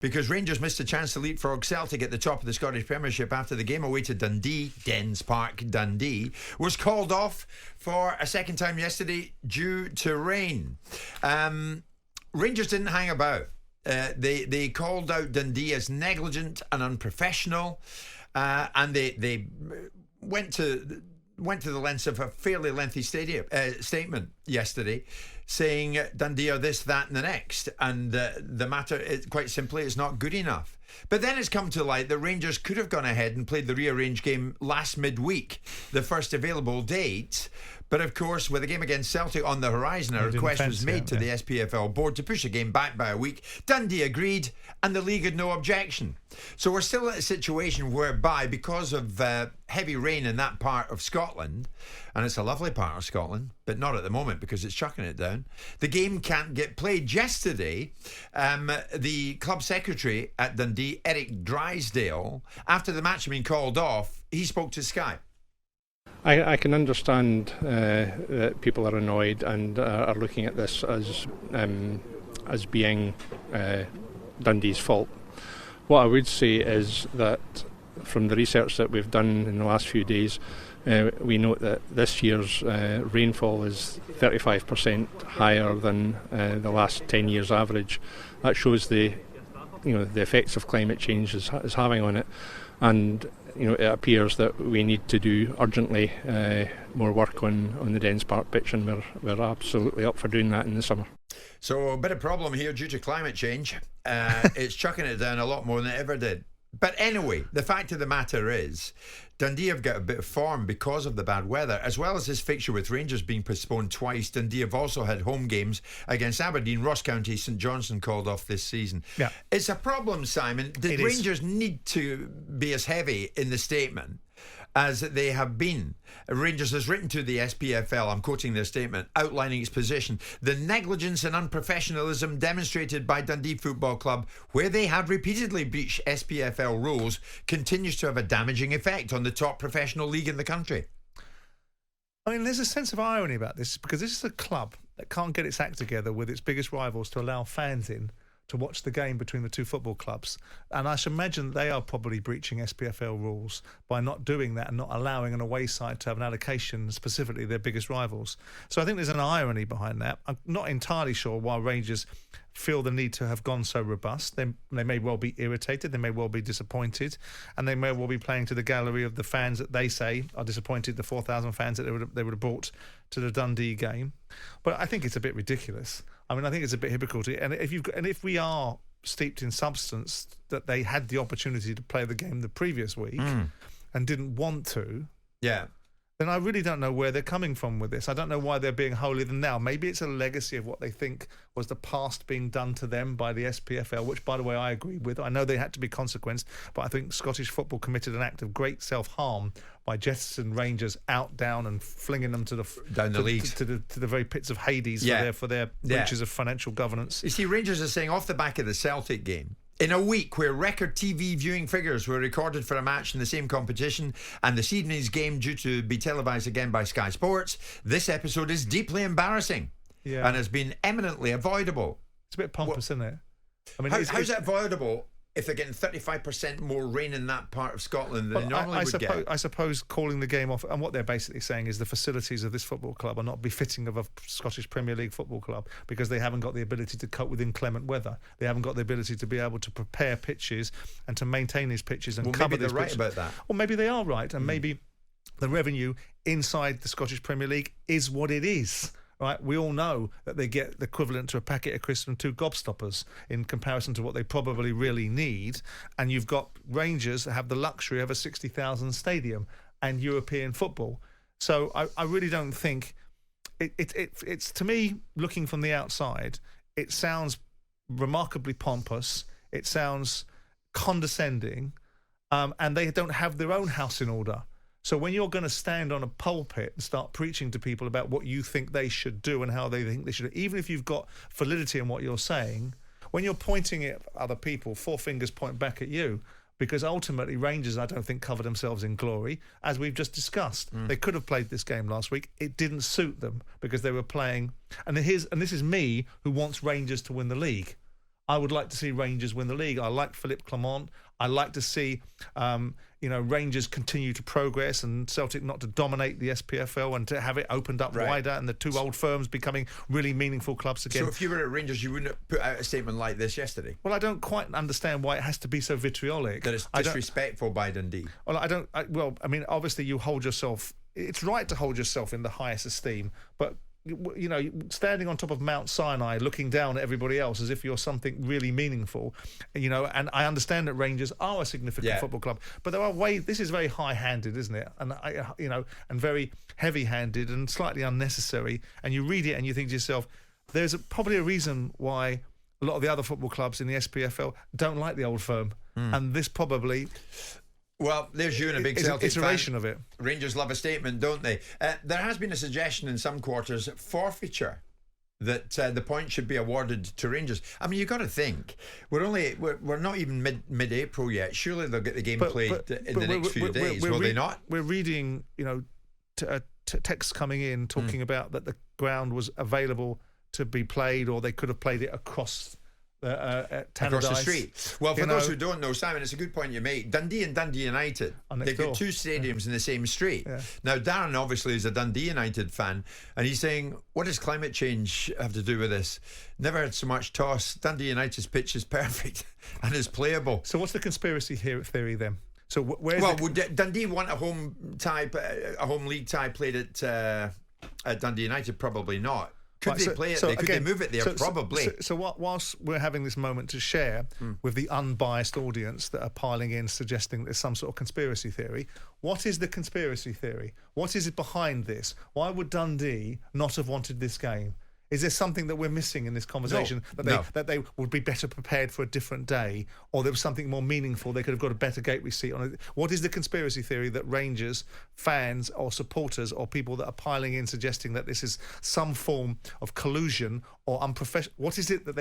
because Rangers missed a chance to leapfrog Celtic at the top of the Scottish Premiership after the game away to Dundee, Dens Park, Dundee, was called off for a second time yesterday due to rain. Rangers didn't hang about. They called out Dundee as negligent and unprofessional, and they went to the lengths of a fairly lengthy statement yesterday, saying Dundee are this, that and the next, and the matter is, quite simply, is not good enough. But then it's come to light that Rangers could have gone ahead and played the rearranged game last midweek, the first available date. But of course, with the game against Celtic on the horizon, a request was made to the SPFL board to push the game back by a week. Dundee agreed, and the league had no objection. So we're still at a situation whereby, because of heavy rain in that part of Scotland, and it's a lovely part of Scotland, but not at the moment because it's chucking it down, the game can't get played. Yesterday, the club secretary at Dundee, Eric Drysdale, after the match had been called off, he spoke to Sky. I can understand that people are annoyed and are looking at this as being Dundee's fault. What I would say is that from the research that we've done in the last few days, we note that this year's rainfall is 35% higher than the last 10 years average. That shows the effects of climate change is having on it, and it appears that we need to do urgently more work on the Dens Park pitch, and we're absolutely up for doing that in the summer. So a bit of problem here due to climate change. It's chucking it down a lot more than it ever did. But anyway, the fact of the matter is, Dundee have got a bit of form because of the bad weather, as well as this fixture with Rangers being postponed twice. Dundee have also had home games against Aberdeen, Ross County, St Johnstone called off this season. Yeah. It's a problem, Simon. Did Rangers need to be as heavy in the statement as they have been? Rangers has written to the SPFL, I'm quoting their statement, outlining its position: the negligence and unprofessionalism demonstrated by Dundee Football Club, where they have repeatedly breached SPFL rules, continues to have a damaging effect on the top professional league in the country. I mean, there's a sense of irony about this, because this is a club that can't get its act together with its biggest rivals to allow fans in to watch the game between the two football clubs. And I should imagine they are probably breaching SPFL rules by not doing that and not allowing an away side to have an allocation, specifically their biggest rivals. So I think there's an irony behind that. I'm not entirely sure why Rangers feel the need to have gone so robust. They may well be irritated, they may well be disappointed, and they may well be playing to the gallery of the fans that they say are disappointed, the 4,000 fans that they would have brought to the Dundee game. But I think it's a bit ridiculous. I mean, I think it's a bit hypocritical. And if we are steeped in substance that they had the opportunity to play the game the previous week and didn't want to, then I really don't know where they're coming from with this. I don't know why they're being holier than thou. Maybe it's a legacy of what they think was the past being done to them by the SPFL, which, by the way, I agree with. I know they had to be consequenced, but I think Scottish football committed an act of great self-harm by jettisoning Rangers out, down, and flinging them to the very pits of Hades for their breaches of financial governance. You see, Rangers are saying, off the back of the Celtic game, in a week where record TV viewing figures were recorded for a match in the same competition, and this evening's game due to be televised again by Sky Sports, this episode is deeply embarrassing and has been eminently avoidable. It's a bit pompous, isn't it? I mean, how's that avoidable if they're getting 35% more rain in that part of Scotland than they normally would get? I suppose calling the game off, and what they're basically saying is the facilities of this football club are not befitting of a Scottish Premier League football club, because they haven't got the ability to cope with inclement weather. They haven't got the ability to be able to prepare pitches and to maintain these pitches and cover these pitches. Maybe they're right about that. Well, maybe they are right, and maybe the revenue inside the Scottish Premier League is what it is. Right, we all know that they get the equivalent to a packet of crisps and 2 gobstoppers in comparison to what they probably really need. And you've got Rangers that have the luxury of a 60,000 stadium and European football. So I really don't think it's, to me, looking from the outside, it sounds remarkably pompous. It sounds condescending, and they don't have their own house in order. So when you're going to stand on a pulpit and start preaching to people about what you think they should do and how they think they should, even if you've got validity in what you're saying, when you're pointing at other people, 4 fingers point back at you, because ultimately Rangers, I don't think, cover themselves in glory, as we've just discussed. They could have played this game last week. It didn't suit them because they were playing. And this is me who wants Rangers to win the league. I would like to see Rangers win the league. I like Philippe Clement. I like to see, Rangers continue to progress and Celtic not to dominate the SPFL and to have it opened up wider and the two old firms becoming really meaningful clubs again. So if you were at Rangers, you wouldn't have put out a statement like this yesterday? Well, I don't quite understand why it has to be so vitriolic. That it's disrespectful by Dundee. Well, obviously you hold yourself... It's right to hold yourself in the highest esteem, but... standing on top of Mount Sinai, looking down at everybody else as if you're something really meaningful, and I understand that Rangers are a significant football club, but there are ways. This is very high-handed, isn't it? And and very heavy-handed and slightly unnecessary. And you read it and you think to yourself, there's probably a reason why a lot of the other football clubs in the SPFL don't like the old firm, and this probably. Well, there's you and a big Celtic iteration fan. of it. Rangers love a statement, don't they? There has been a suggestion in some quarters, forfeiture, that the point should be awarded to Rangers. I mean, you've got to think we're not even mid-April yet. Surely they'll get the game played in the next few days. Will they not? We're reading, texts coming in talking about that the ground was available to be played, or they could have played it across across the street. Well, for those who don't know, Simon, it's a good point you make. Dundee and Dundee United, they've got two stadiums in the same street. Yeah. Now, Darren obviously is a Dundee United fan, and he's saying, what does climate change have to do with this? Never had so much toss. Dundee United's pitch is perfect and is playable. So what's the conspiracy theory then? So would Dundee want a home league tie played at Dundee United? Probably not. Could they play it there? Could they move it there? Probably. Whilst we're having this moment to share with the unbiased audience that are piling in, suggesting there's some sort of conspiracy theory, what is the conspiracy theory? What is it behind this? Why would Dundee not have wanted this game? Is there something that we're missing in this conversation that they would be better prepared for a different day, or there was something more meaningful? They could have got a better gate receipt on it. What is the conspiracy theory that Rangers fans or supporters or people that are piling in suggesting that this is some form of collusion or unprofessional? What is it that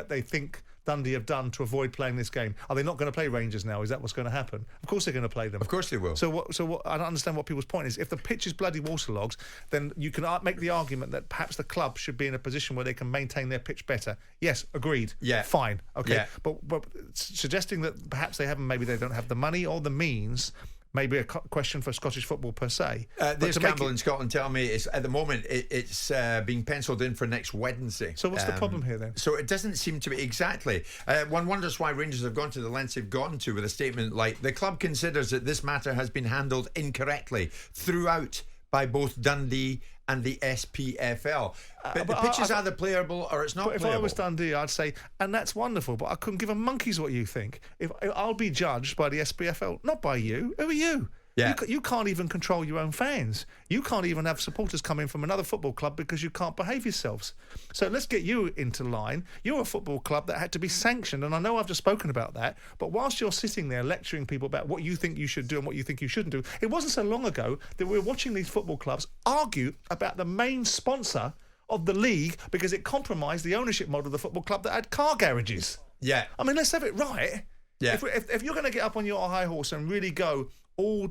they think Dundee have done to avoid playing this game? Are they not going to play Rangers now? Is that what's going to happen? Of course they're going to play them. Of course they will. So what? I don't understand what people's point is. If the pitch is bloody waterlogged, then you can make the argument that perhaps the club should be in a position where they can maintain their pitch better. Yes, agreed. Yeah, fine. Okay, yeah. But suggesting that perhaps maybe they don't have the money or the means. Maybe a question for Scottish football per se. There's Campbell in Scotland telling me at the moment it's being penciled in for next Wednesday. So what's the problem here then? So it doesn't seem to be exactly. One wonders why Rangers have gone to the lengths they've gone to with a statement like, the club considers that this matter has been handled incorrectly throughout by both Dundee and the SPFL. But the pitch is either playable or it's not playable. If I was Dundee, I'd say, and that's wonderful, but I couldn't give a monkey's what you think. If I'll be judged by the SPFL, not by you. Who are you? Yeah. You can't even control your own fans. You can't even have supporters coming from another football club because you can't behave yourselves. So let's get you into line. You're a football club that had to be sanctioned, and I know I've just spoken about that, but whilst you're sitting there lecturing people about what you think you should do and what you think you shouldn't do, it wasn't so long ago that we were watching these football clubs argue about the main sponsor of the league because it compromised the ownership model of the football club that had car garages. Yeah. I mean, let's have it right. Yeah. If you're going to get up on your high horse and really go all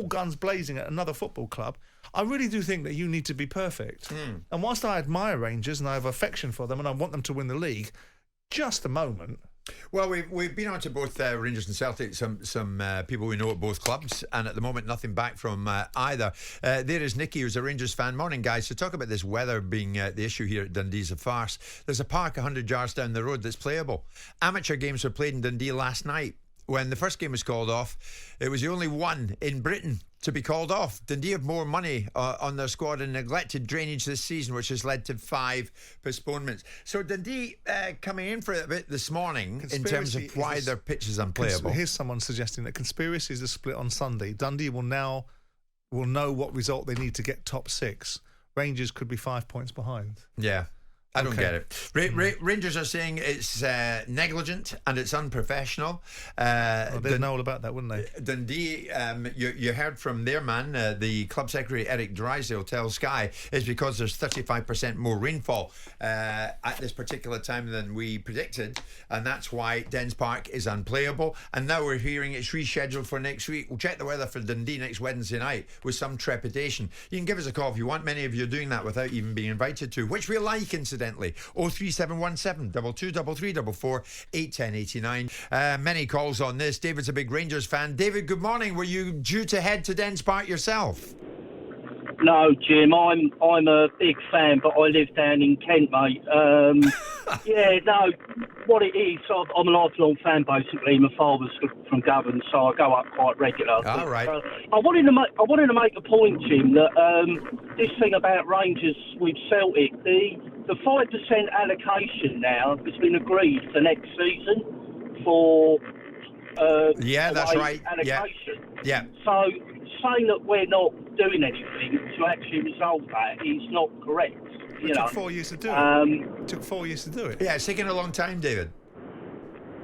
guns blazing at another football club, I really do think that you need to be perfect. And whilst I admire Rangers and I have affection for them and I want them to win the league, just a moment. Well, we've been on to both Rangers and Celtic, some people we know at both clubs, and at the moment nothing back from either. There is Nicky, who's a Rangers fan. Morning, guys. To talk about this weather being the issue here at Dundee is a farce. There's a park 100 yards down the road that's playable. Amateur games were played in Dundee last night. When the first game was called off, it was the only one in Britain to be called off. Dundee have more money on their squad and neglected drainage this season, which has led to 5 postponements. So Dundee coming in for a bit this morning in terms of why their pitch is unplayable. Here's someone suggesting that conspiracy is a split on Sunday. Dundee will know what result they need to get top 6. Rangers could be 5 points behind. Yeah. I don't get it. Rangers are saying it's negligent and it's unprofessional. They'd know all about that, wouldn't they? Dundee, you heard from their man, the club secretary Eric Drysdale tells Sky, is because there's 35% more rainfall at this particular time than we predicted, and that's why Dens Park is unplayable. And now we're hearing it's rescheduled for next week. We'll check the weather for Dundee next Wednesday night with some trepidation. You can give us a call if you want. Many of you are doing that without even being invited to, which we like, incidentally. accidentally. 03717 223344 81089. Many calls on this. David's a big Rangers fan. David, good morning. Were you due to head to Dens Park yourself? No, Jim, I'm a big fan, but I live down in Kent, mate. Yeah, no, what it is, I'm a lifelong fan, basically. My father's from Govan, so I go up quite regular. All right. I wanted to make a point, Jim, that this thing about Rangers with Celtic, the 5% allocation now has been agreed for next season for that's right. allocation. Yeah. So saying that we're not doing anything to actually resolve that is not correct. It took 4 years to do it. It took 4 years to do it. Yeah, it's taken a long time, David.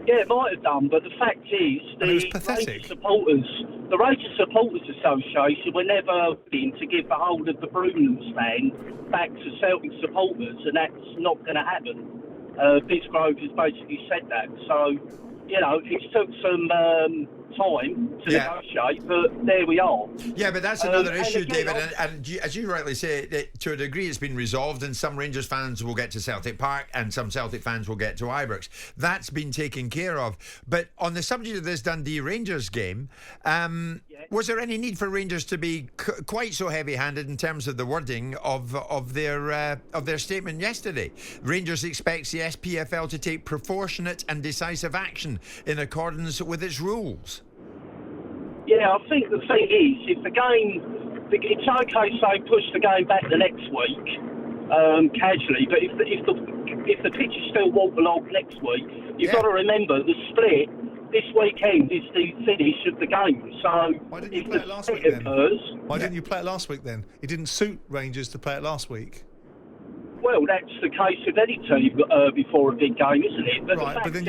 Yeah, it might have done, but the fact is, the Rangers Supporters Association were never willing to give the whole of the Brunham stand back to Celtic supporters, and that's not going to happen. Bisgrove has basically said that. So, it took some time to negotiate, but there we are. Yeah, but that's another issue, again, David. And as you rightly say, to a degree it's been resolved, and some Rangers fans will get to Celtic Park and some Celtic fans will get to Ibrox. That's been taken care of. But on the subject of this Dundee Rangers game, was there any need for Rangers to be quite so heavy-handed in terms of the wording of their statement yesterday? Rangers expects the SPFL to take proportionate and decisive action in accordance with its rules. Yeah, I think the thing is, if the game, it's okay to say push the game back the next week, casually, but if the pitch is still waterlogged next week, you've got to remember the split this weekend is the finish of the game. So why didn't you play it last week then? Why didn't you play it last week then? It didn't suit Rangers to play it last week. Well, that's the case with any team before a big game, isn't it? But right, the fact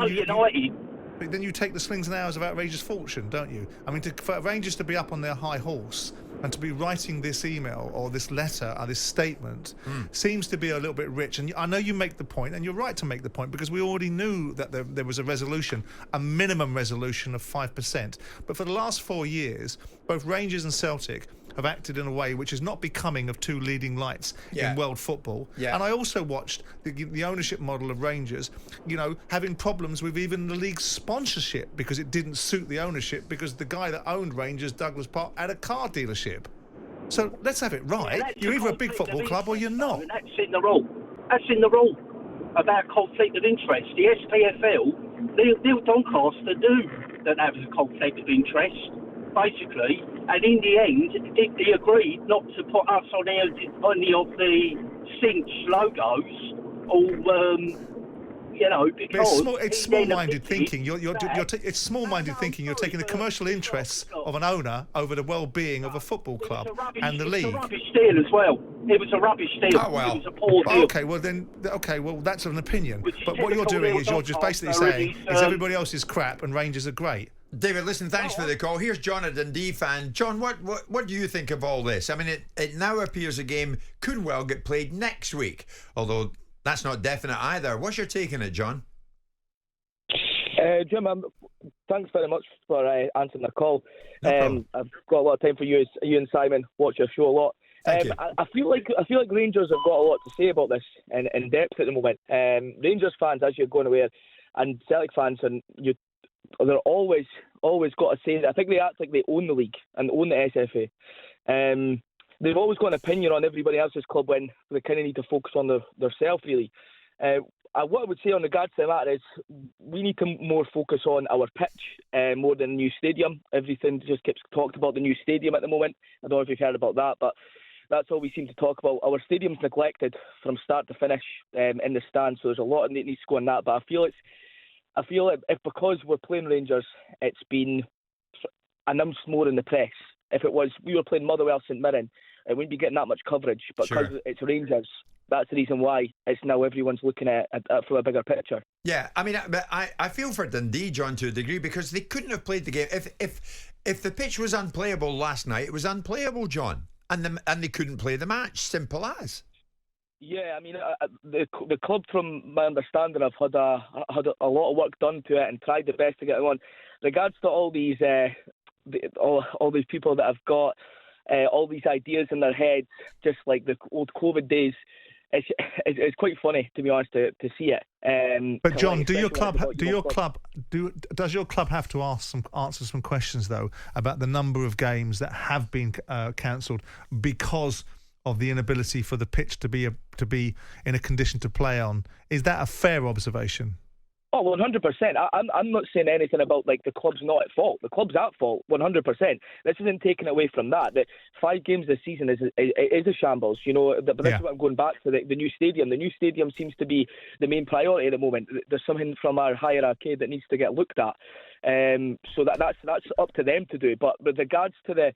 is, United. But then you take the slings and arrows of outrageous fortune, don't you? I mean, for Rangers to be up on their high horse and to be writing this email or this letter or this statement seems to be a little bit rich. And I know you make the point, and you're right to make the point, because we already knew that there was a resolution, a minimum resolution of 5%. But for the last 4 years, both Rangers and Celtic have acted in a way which is not becoming of two leading lights in world football. Yeah. And I also watched the ownership model of Rangers, having problems with even the league's sponsorship because it didn't suit the ownership, because the guy that owned Rangers, Douglas Park, had a car dealership. So let's have it right. Yeah, you're either a big football club or you're not. And that's in the rule. That's in the rule about conflict of interest. The SPFL, Neil Doncaster don't have a conflict of interest, basically, and in the end, they agreed not to put us on any of the cinch logos, because it's small-minded thinking. It's small-minded thinking. You're taking the commercial interests of an owner over the well-being of a football club and the league. It was a rubbish deal as well. It was a rubbish deal. Oh, well. It was a poor deal. Well, that's an opinion. But what you're doing is you're just basically saying is everybody else is crap and Rangers are great. David, listen, thanks for the call. Here's John, a Dundee fan. John, what do you think of all this? I mean, it now appears a game could well get played next week, although that's not definite either. What's your take on it, John? Jim, thanks very much for answering the call. No I've got a lot of time for you and Simon. Watch your show a lot. Thank you. I feel like Rangers have got a lot to say about this in depth at the moment. Rangers fans, as you're going aware, and Celtic fans, they're always got to say that. I think they act like they own the league and own the SFA. They've always got an opinion on everybody else's club when they kind of need to focus on themselves, really. What I would say on regards to that is we need to more focus on our pitch more than the new stadium. Everything just gets talked about the new stadium at the moment. I don't know if you've heard about that, but that's all we seem to talk about. Our stadium's neglected from start to finish in the stand, so there's a lot that needs to go on that. But I feel if because we're playing Rangers, it's been announced more in the press. If it was we were playing Motherwell St Mirren, it wouldn't be getting that much coverage. But because it's Rangers, that's the reason why it's now everyone's looking at from a bigger picture. Yeah, I mean, I feel for Dundee, John, to a degree, because they couldn't have played the game if the pitch was unplayable last night. It was unplayable, John, and they couldn't play the match. Simple as. Yeah, I mean, the club, from my understanding, have had a lot of work done to it and tried the best to get it on. Regards to all these all these people that have got all these ideas in their heads, just like the old COVID days, it's quite funny, to be honest, to see it. But John, does your club have to answer some questions though about the number of games that have been cancelled because of the inability for the pitch to be in a condition to play on? Is that a fair observation? Oh, 100%. I'm not saying anything about like the club's not at fault. The club's at fault, 100%. This isn't taken away from that. The 5 games this season is a shambles, you know. But this is what I'm going back to, the new stadium. The new stadium seems to be the main priority at the moment. There's something from our higher arcade that needs to get looked at. So that's up to them to do. But with regards to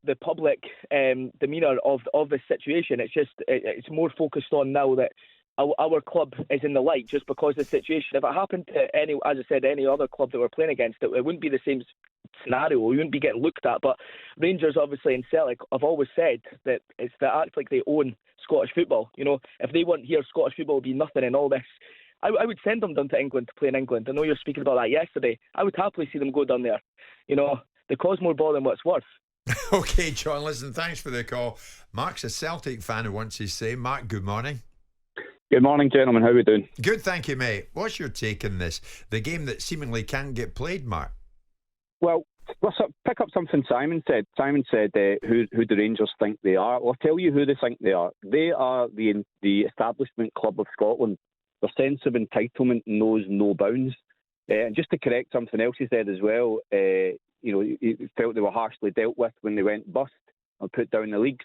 the public demeanour of this situation, it's more focused on now that our club is in the light just because of the situation. If it happened to any other club that we're playing against, it wouldn't be the same scenario. We wouldn't be getting looked at. But Rangers, obviously, and Celtic have always said that it's to act like they own Scottish football. You know, if they weren't here, Scottish football would be nothing in all this. I would send them down to England to play in England. I know you're speaking about that yesterday. I would happily see them go down there. You know, they cause more bother than what's worth. Okay, John, listen, thanks for the call. Mark's a Celtic fan who wants his say. Mark, good morning. Good morning, gentlemen. How are we doing? Good, thank you, mate. What's your take on this? The game that seemingly can't get played, Mark? Well, let's pick up something Simon said. Simon said, who the Rangers think they are. Well, I'll tell you who they think they are. They are the establishment club of Scotland. Their sense of entitlement knows no bounds. And just to correct something else he said as well, he felt they were harshly dealt with when they went bust and put down the leagues.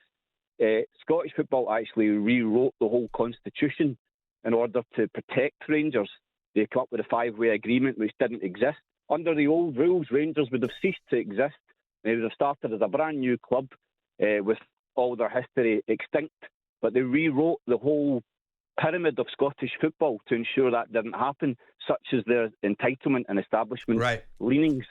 Scottish football actually rewrote the whole constitution in order to protect Rangers. They came up with a 5-way agreement which didn't exist. Under the old rules, Rangers would have ceased to exist. They would have started as a brand new club with all their history extinct. But they rewrote the whole pyramid of Scottish football to ensure that didn't happen, such as their entitlement and establishment leanings.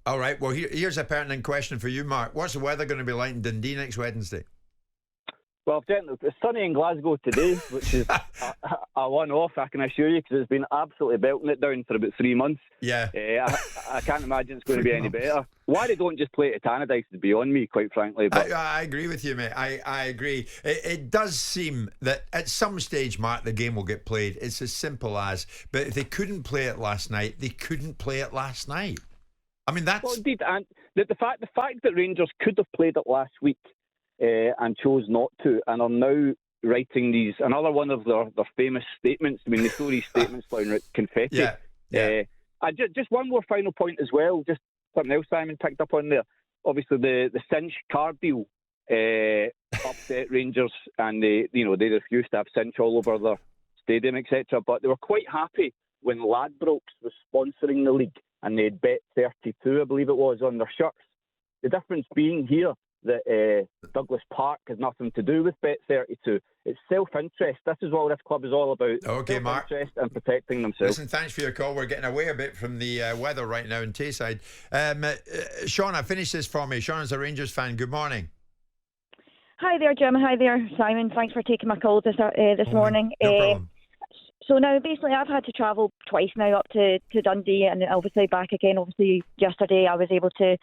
All right, well, here's a pertinent question for you, Mark. What's the weather going to be like in Dundee next Wednesday? Well, it's sunny in Glasgow today, which is a one-off, I can assure you, because it's been absolutely belting it down for about 3 months. Yeah. I can't imagine it's going to be any better. Why they don't just play it at Tannadice is beyond me, quite frankly. But I agree with you, mate. I agree. It does seem that at some stage, Mark, the game will get played. It's as simple as, but if they couldn't play it last night, they couldn't play it last night. I mean, that's... Well, indeed, and the fact that Rangers could have played it last week and chose not to, and are now writing another one of their famous statements. I mean, they throw these statements down confetti. Yeah. And just one more final point as well, just something else Simon picked up on there. Obviously, the Cinch car deal upset Rangers, and they refused to have Cinch all over their stadium, etc. But they were quite happy when Ladbrokes was sponsoring the league, and they had Bet32, I believe it was, on their shirts. The difference being here that Douglas Park has nothing to do with Bet32. It's self-interest. This is what this club is all about. Okay, Mark. Self-interest and protecting themselves. Listen, thanks for your call. We're getting away a bit from the weather right now in Tayside. Shauna, finish this for me. Shauna's a Rangers fan. Good morning. Hi there, Jim. Hi there, Simon. Thanks for taking my call this morning. No problem. So now, basically, I've had to travel twice now up to Dundee and obviously back again. Obviously, yesterday I was able to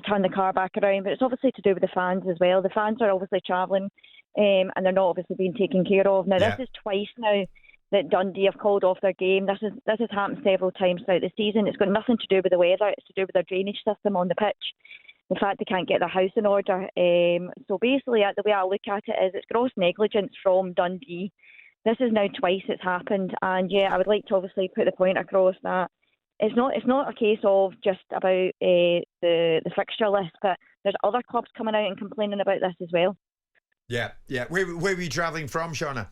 turn the car back around, but it's obviously to do with the fans as well. The fans are obviously travelling and they're not obviously being taken care of. Now, This is twice now that Dundee have called off their game. This has happened several times throughout the season. It's got nothing to do with the weather. It's to do with their drainage system on the pitch. The fact they can't get their house in order. So basically, the way I look at it is it's gross negligence from Dundee. This is now twice it's happened, and I would like to obviously put the point across that it's not a case of just about the fixture list, but there's other clubs coming out and complaining about this as well. Yeah. Where were you travelling from, Shauna?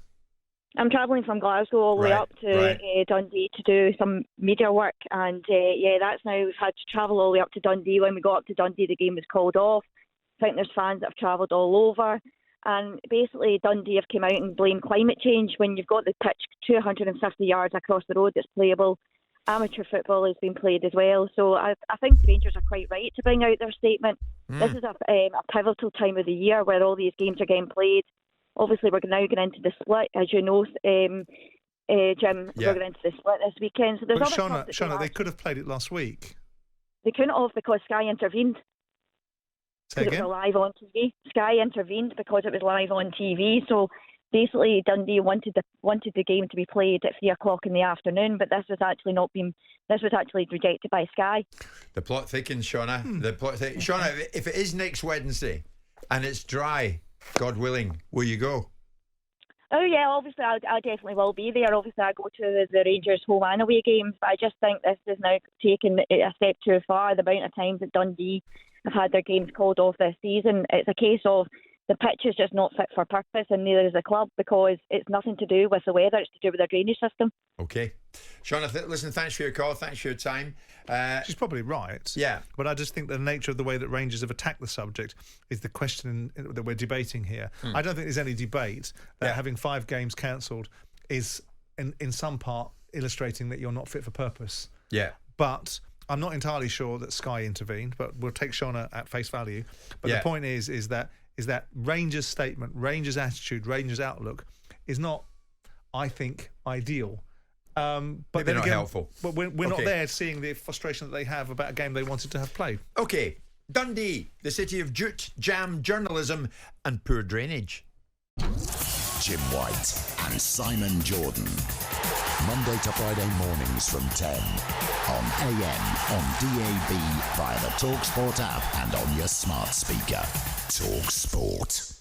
I'm travelling from Glasgow all the way up to Dundee to do some media work, and that's now we've had to travel all the way up to Dundee. When we got up to Dundee, the game was called off. I think there's fans that have travelled all over. And basically, Dundee have come out and blamed climate change when you've got the pitch 250 yards across the road that's playable. Amateur football has been played as well. So I think the Rangers are quite right to bring out their statement. This is a pivotal time of the year where all these games are getting played. Obviously, we're now going into the split, as you know, Jim. We're going into the split this weekend. So there's Shauna, they could have played it last week. They couldn't have because Sky intervened. Say again? It was live on TV. Sky intervened because it was live on TV. So basically Dundee wanted the game to be played at 3 o'clock in the afternoon, but this was actually rejected by Sky. The plot thickens, Shauna. The plot thickens. Shauna, if it is next Wednesday and it's dry, God willing, will you go? Oh yeah, obviously I definitely will be there. Obviously I go to the Rangers home and away games, but I just think this is now taking it a step too far. The amount of times that Dundee have had their games called off this season, it's a case of the pitch is just not fit for purpose, and neither is the club, because it's nothing to do with the weather, it's to do with their drainage system. Okay. Shauna, listen, thanks for your call, thanks for your time. She's probably right. Yeah. But I just think the nature of the way that Rangers have attacked the subject is the question that we're debating here. I don't think there's any debate that having 5 games cancelled is, in some part, illustrating that you're not fit for purpose. Yeah. But I'm not entirely sure that Sky intervened, but we'll take Shauna at face value. But the point is that Rangers' statement, Rangers' attitude, Rangers' outlook is not, I think, ideal. But maybe then not again, helpful. But we're not there seeing the frustration that they have about a game they wanted to have played. Okay, Dundee, the city of jute, jam, journalism and poor drainage. Jim White and Simon Jordan. Monday to Friday mornings from 10 on AM, on DAB, via the talkSPORT app and on your smart speaker. talkSPORT.